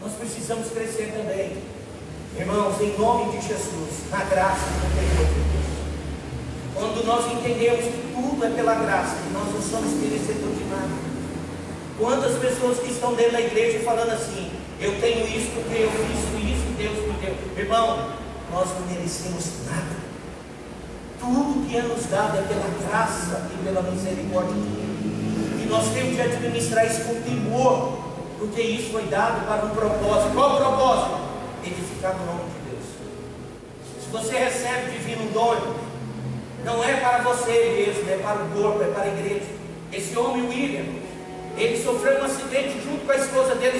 Nós precisamos crescer também, irmãos, em nome de Jesus, na graça e no temor de Deus. Quando nós entendemos que tudo é pela graça, que nós não somos merecedores de nada. Quantas pessoas que estão dentro da igreja falando assim: eu tenho isso porque eu fiz isso, Deus me deu. Irmão, nós não merecemos nada. Tudo que é nos dado é pela graça e pela misericórdia de Deus. E nós temos de administrar isso com temor, porque isso foi dado para um propósito. Qual o propósito? Edificar o nome de Deus. Se você recebe o divino dom, não é para você mesmo, é para o corpo, é para a igreja. Esse homem, William, ele sofreu um acidente junto com a esposa dele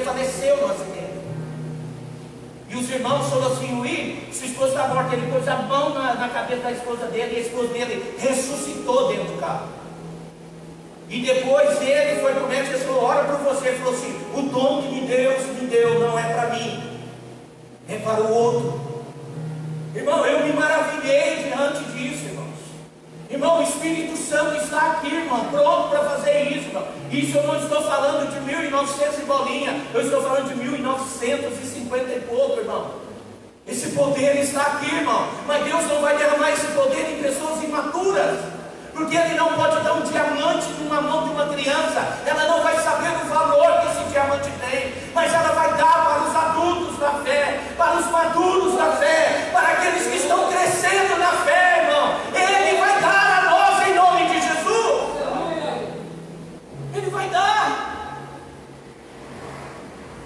faleceu no acidente. E os irmãos falaram assim: William, sua esposa está morta. Ele pôs a mão na cabeça da esposa dele, e a esposa dele ressuscitou dentro do carro. E depois ele foi para o médico e falou: ora por você. Ele falou assim: o dom que Deus me deu não é para mim, é para o outro. Irmão, eu me maravilhei diante disso, irmãos. Irmão, o Espírito Santo está aqui, irmão, pronto para fazer isso, irmão. Isso eu não estou falando de 1900 e bolinha, eu estou falando de 1950 e pouco, irmão. Esse poder está aqui, irmão. Mas Deus não vai derramar esse poder em pessoas imaturas, porque Ele não pode dar um diamante numa mão de uma criança. Ela não vai saber o valor que esse diamante tem, mas ela vai dar para os adultos da fé, para os maduros da fé, para aqueles que estão crescendo na fé, irmão. Ele vai dar a nós em nome de Jesus. Ele vai dar.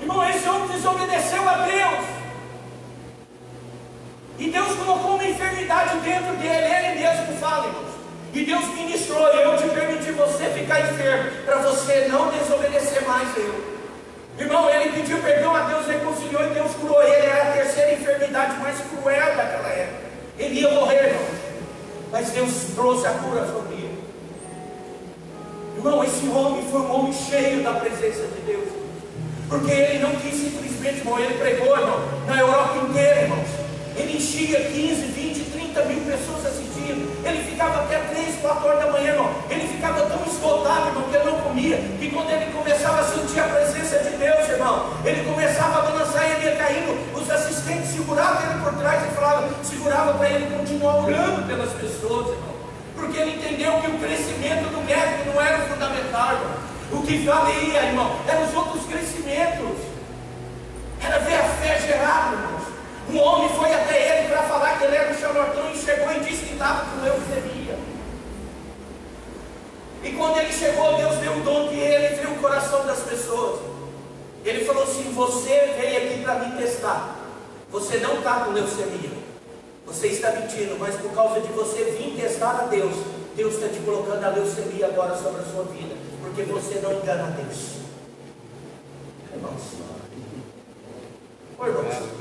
Irmão, esse homem desobedeceu a Deus, e Deus colocou uma enfermidade dentro dele. Ele mesmo fala, irmãos. E Deus ministrou: eu te permiti você ficar enfermo, para você não desobedecer mais eu. Irmão, ele pediu perdão a Deus, reconciliou, e Deus curou ele. Era a terceira enfermidade mais cruel daquela época. Ele ia morrer, irmão, mas Deus trouxe a cura sobre ele. Irmão, esse homem foi um homem cheio da presença de Deus, porque ele não quis simplesmente, irmão, ele pregou, irmão, na Europa inteira, irmãos. Ele enchia 15, 20, 30 mil pessoas assistindo. Ele ficava até 3, 4 horas da manhã, irmão. Ele ficava tão esgotado, irmão, que ele não comia. E quando ele começava a sentir a presença de Deus, irmão, ele começava a balançar e ele ia caindo. Os assistentes seguravam ele por trás e seguravam para ele continuar orando pelas pessoas, irmão. Porque ele entendeu que o crescimento do médico não era o fundamental, irmão. O que valia, irmão, eram os outros crescimentos. Era ver a fé gerada, irmãos. Um homem foi até ele para falar que ele era um charlatão e chegou e disse que estava com leucemia. E quando ele chegou, Deus deu o dom que ele viu o coração das pessoas. Ele falou assim: você veio aqui para me testar. Você não está com leucemia. Você está mentindo, mas por causa de você vir testar a Deus, Deus está te colocando a leucemia agora sobre a sua vida, porque você não engana a Deus. Irmãos,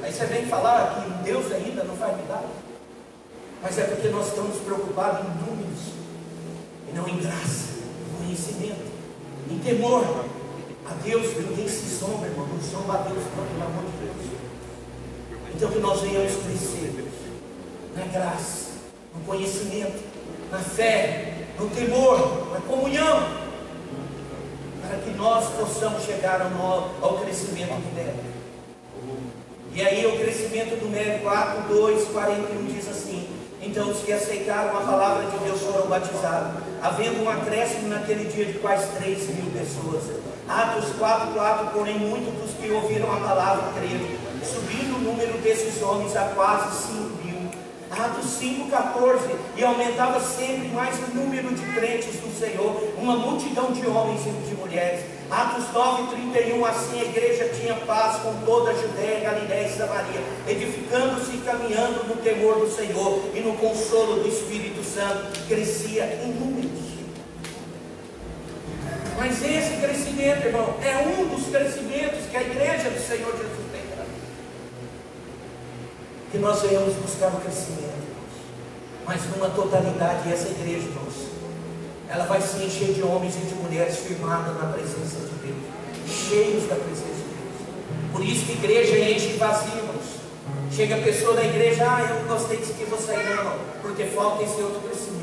aí você vem falar que Deus ainda não faz milagre, mas é porque nós estamos preocupados em números e não em graça. conhecimento, em temor a Deus. Ninguém se zomba, irmão, não zomba a Deus, não, pelo amor de Deus. Então que nós venhamos crescer na graça, no conhecimento, na fé, no temor, na comunhão, para que nós possamos chegar ao crescimento numérico. E aí o crescimento numérico, Atos 2, 41 diz assim: então os que aceitaram a palavra de Deus foram batizados, havendo um acréscimo naquele dia de quase 3.000 pessoas. Atos 4, porém muitos dos que ouviram a palavra creram, subindo o número desses homens a quase 5.000. Atos 5,14, e aumentava sempre mais o número de crentes no Senhor, uma multidão de homens e de mulheres. Atos 9,31, assim a igreja tinha paz com toda a Judéia, Galiléia e Samaria, edificando-se e caminhando no temor do Senhor e no consolo do Espírito Santo, crescia em números. Mas esse crescimento, irmão, é um dos crescimentos que a igreja do Senhor Jesus tem para nós. Que nós venhamos buscar o crescimento, mas numa totalidade. Essa igreja, irmãos, ela vai se encher de homens e de mulheres firmados na presença de Deus, cheios da presença de Deus. Por isso que a igreja enche vazio, irmãos. Chega a pessoa da igreja: eu não gostei disso que vou sair, não, porque falta esse outro crescimento.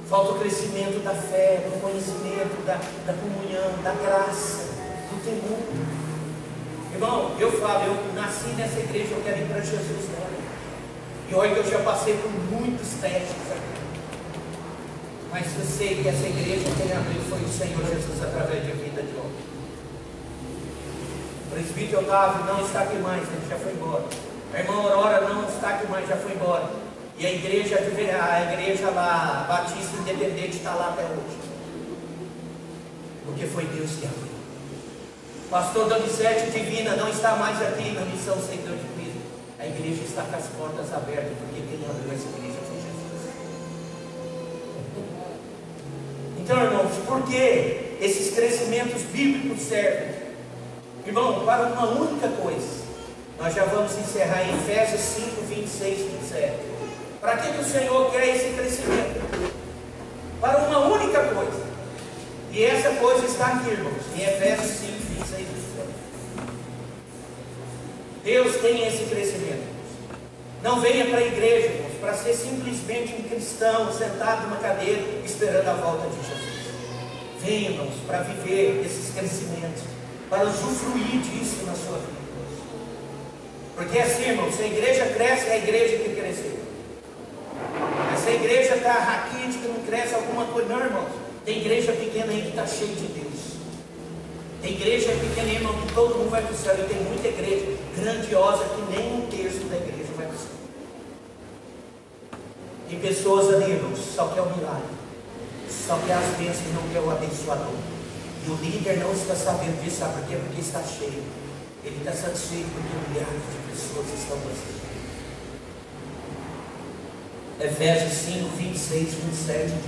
Falta o crescimento da fé, do conhecimento, da comunhão, da graça, do temor. Irmão, eu falo, eu nasci nessa igreja, eu quero ir para Jesus, né? E olha que eu já passei por muitos testes aqui. Mas eu sei que essa igreja quem abriu foi o Senhor Jesus através da vida de homem. O presbítero Otávio não está aqui mais, ele já foi embora. A irmã Aurora não está aqui mais, já foi embora. E a igreja lá, Batista Independente, está lá até hoje. Porque foi Deus que abriu. Pastor Donizete Divina não está mais aqui na missão Seguidor de Cristo. A igreja está com as portas abertas, porque quem abriu essa igreja foi Jesus. Então, irmãos, por que esses crescimentos bíblicos servem? Irmão, para uma única coisa. Nós já vamos encerrar em Efésios 5, 26 e 27. Para que o Senhor quer esse crescimento? Para uma única coisa. E essa coisa está aqui, irmãos, em Efésios 5, 26 e 27. Deus tem esse crescimento. Não venha para a igreja, irmãos, para ser simplesmente um cristão sentado numa cadeira esperando a volta de Jesus. Venha, irmãos, para viver esses crescimentos, para usufruir disso na sua vida. Porque assim, irmãos, se a igreja cresce, é a igreja que cresceu. Mas se a igreja está raquítica, não cresce alguma coisa, não, irmãos. Tem igreja pequena aí que está cheia de Deus. Tem igreja pequena, irmão, que todo mundo vai para o céu. E tem muita igreja grandiosa que nem 1/3 da igreja vai para o céu. Tem pessoas ali, irmãos, só quer o milagre, só quer as bênçãos e não quer o abençoador. E o líder não está sabendo disso, sabe por quê? Porque está cheio. Ele está satisfeito porque milhares de pessoas estão vazias. Efésios 5, 26, 27 diz: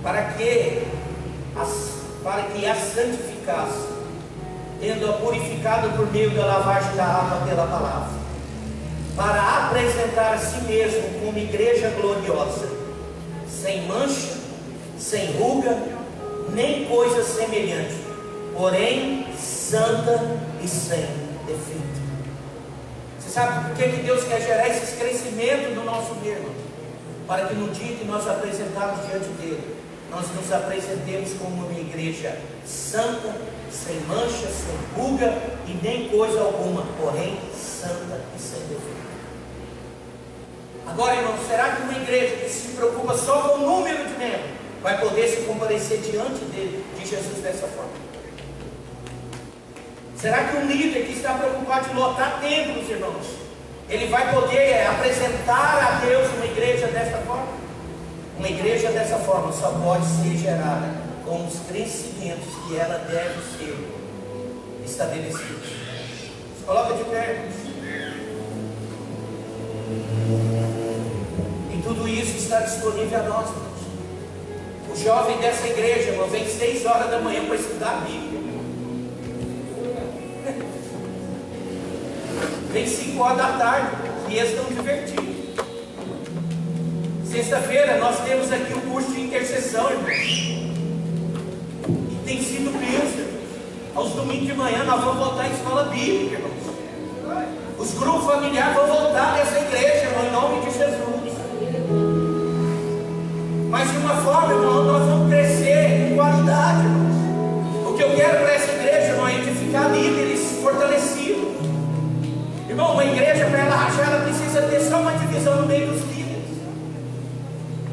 para que a santificasse, tendo-a purificado por meio da lavagem da água pela palavra, para apresentar a si mesmo como igreja gloriosa, sem mancha, sem ruga, nem coisa semelhante, porém santa e sem defeito. Você sabe por que Deus quer gerar esses crescimentos no nosso meio? Para que no dia que nós apresentarmos diante dele, nós nos apresentemos como uma igreja santa, sem mancha, sem ruga e nem coisa alguma, porém santa e sem defeito. Agora, irmão, será que uma igreja que se preocupa só com o número de membros vai poder se comparecer diante de Jesus dessa forma? Será que um líder que está preocupado em lotar templos, irmãos, ele vai poder apresentar a Deus uma igreja dessa forma? Uma igreja dessa forma só pode ser gerada com os crescimentos que ela deve ser estabelecida. Se coloca de pé, irmãos. E tudo isso está disponível a nós, irmãos. O jovem dessa igreja, irmão, vem 6 horas da manhã para estudar a Bíblia. Vem 5 horas da tarde e eles estão divertidos. Sexta-feira nós temos aqui o curso de intercessão, irmãos. E tem sido bênção. Aos domingos de manhã nós vamos voltar à escola bíblica, irmãos. Os grupos familiares vão voltar nessa igreja, irmão, em nome de Jesus. Mas de uma forma, irmão, nós vamos crescer em qualidade, irmãos. O que eu quero para essa igreja, irmão, é edificar líderes fortalecidos. Irmão, uma igreja, para ela rachar, ela precisa ter só uma divisão no meio dos líderes.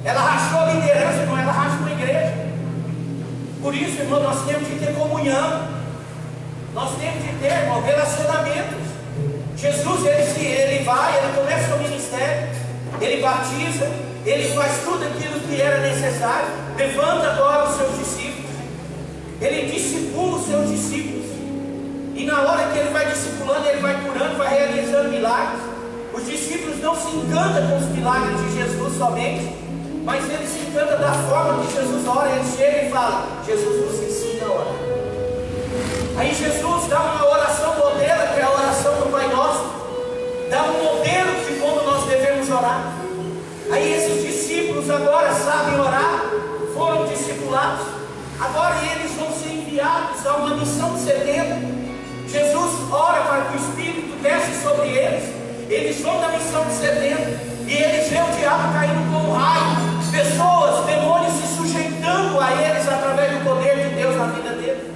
Ela rachou a liderança, irmão, ela racha uma igreja. Por isso, irmão, nós temos que ter comunhão. Nós temos que ter, irmão, relacionamentos. Jesus, ele vai, ele começa o ministério, ele batiza, ele faz tudo aquilo que era necessário, levanta agora os seus discípulos, ele discipula os seus discípulos, e na hora que ele vai discipulando, ele vai curando, vai realizando milagres. Os discípulos não se encantam com os milagres de Jesus somente, mas eles se encantam da forma que Jesus ora. Ele chega e fala: Jesus nos ensina a orar. Aí Jesus dá uma oração modelo, que é a oração do Pai Nosso, dá um modelo de como nós devemos orar. Aí esses discípulos agora sabem orar, foram discipulados, agora eles vão ser enviados a uma missão secreta. Jesus ora para que o Espírito desce sobre eles, eles vão da missão de 70, e eles veem o diabo caindo como raio, pessoas, demônios se sujeitando a eles através do poder de Deus na vida deles.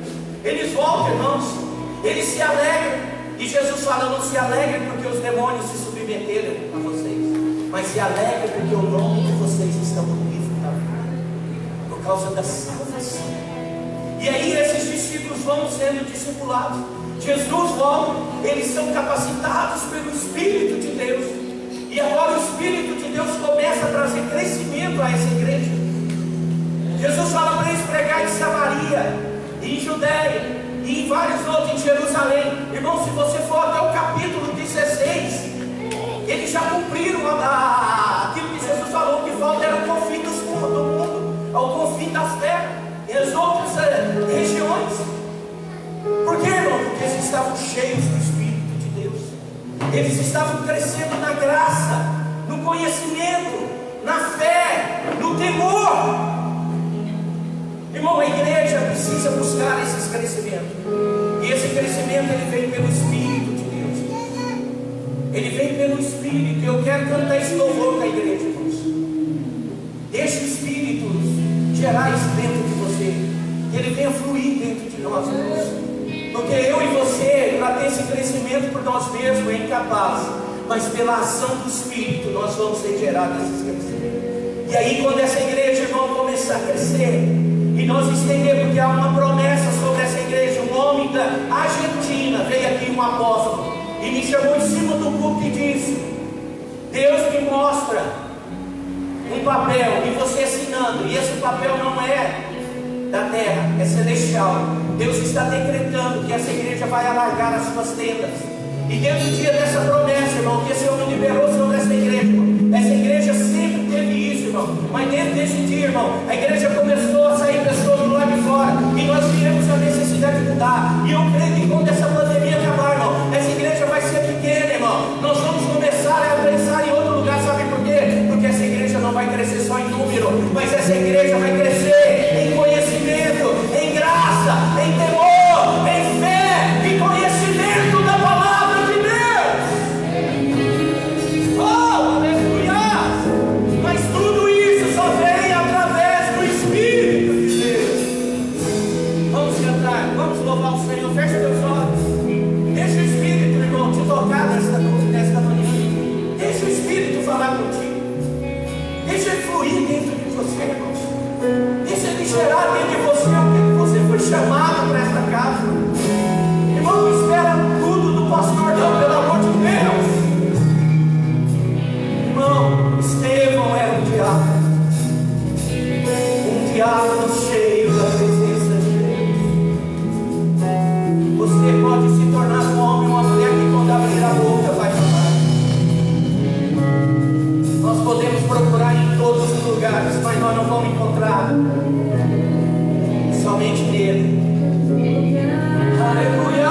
Eles voltam, irmãos, eles se alegram, e Jesus fala: não se alegrem porque os demônios se submeteram a vocês, mas se alegrem porque o nome de vocês está no livro da vida, por causa da salvação. E aí esses discípulos vão sendo discipulados, Jesus volta, eles são capacitados pelo Espírito de Deus, e agora o Espírito de Deus começa a trazer crescimento a essa igreja. Jesus fala para eles pregar em Samaria, em Judeia e em vários outros, em Jerusalém. Irmão, se você for até o capítulo 16, eles já cumpriram aquilo que Jesus falou, que falta era o confim do mundo, ao confim das terras e as outras regiões. Por quê, irmão? Porque eles estavam cheios do Espírito de Deus, eles estavam crescendo na graça, no conhecimento, na fé, no temor. Irmão, a igreja precisa buscar esses crescimentos, e esse crescimento ele vem pelo Espírito de Deus, ele vem pelo Espírito. Eu quero cantar esse louvor com a igreja, irmãos. Deixe o Espírito gerar isso dentro de você, que ele venha fluir dentro de nós, irmãos, porque eu e você, para ter esse crescimento por nós mesmos, é incapaz, mas pela ação do Espírito nós vamos ser gerados esses crescimentos. E aí, quando essa igreja, irmão, começar a crescer, e nós entendemos porque há uma promessa sobre essa igreja. Um homem da Argentina veio aqui, um apóstolo, e me chamou em cima do púlpito e disse: Deus me mostra um papel, e você assinando, e esse papel não é da terra, é celestial. Deus está decretando que essa igreja vai alargar as suas tendas. E dentro do dia dessa promessa, irmão, que esse homem liberou sobre essa igreja, irmão, essa igreja sempre teve isso, irmão, mas dentro desse dia, irmão, a igreja começou a sair pessoas do lado de fora, e nós vimos a necessidade de mudar. E eu creio que quando essa pandemia acabar, irmão, essa igreja vai ser pequena, irmão. Nós vamos começar a pensar em outro lugar. Sabe por quê? Porque essa igreja não vai crescer só em número, mas essa igreja vai crescer em conhecimento, em graça, em temor, em fé, em conhecimento da palavra de Deus. Oh, aleluia! Mas tudo isso só vem através do Espírito de Deus. Vamos cantar, vamos louvar o Senhor. Feche teus olhos. Deixa o Espírito, irmão, te tocar nesta manhã. Deixa o Espírito falar contigo. Deixa ele fluir dentro de você, irmão. Deixa ele gerar dentro de você o que você foi chamado para esta casa. Irmão, não espera tudo do pastor, não, pelo amor de Deus. Irmão, Estevão era um diácono cheio da presença de Deus. Você pode se tornar um homem, uma mulher que quando abrir a boca vai falar. Nós podemos procurar em todos os lugares, mas nós não vamos encontrar somente nele. Aleluia!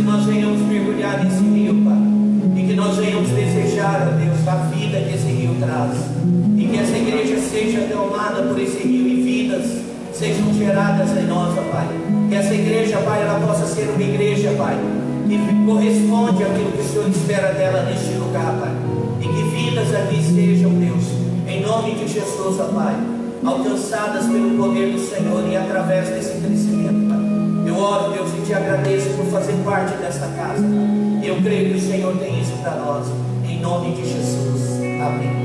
que nós venhamos mergulhar nesse rio, Pai. E que nós venhamos desejar, ó Deus, a vida que esse rio traz. E que essa igreja seja derramada por esse rio e vidas sejam geradas em nós, ó Pai. Que essa igreja, Pai, ela possa ser uma igreja, Pai, que corresponde àquilo que o Senhor espera dela neste lugar, Pai. E que vidas aqui sejam, Deus, em nome de Jesus, ó Pai, alcançadas pelo poder do Senhor e através desse crescimento, Pai. Eu oro, Deus, e te agradeço por fazer parte desta casa. Eu creio que o Senhor tem isso para nós, em nome de Jesus. Amém.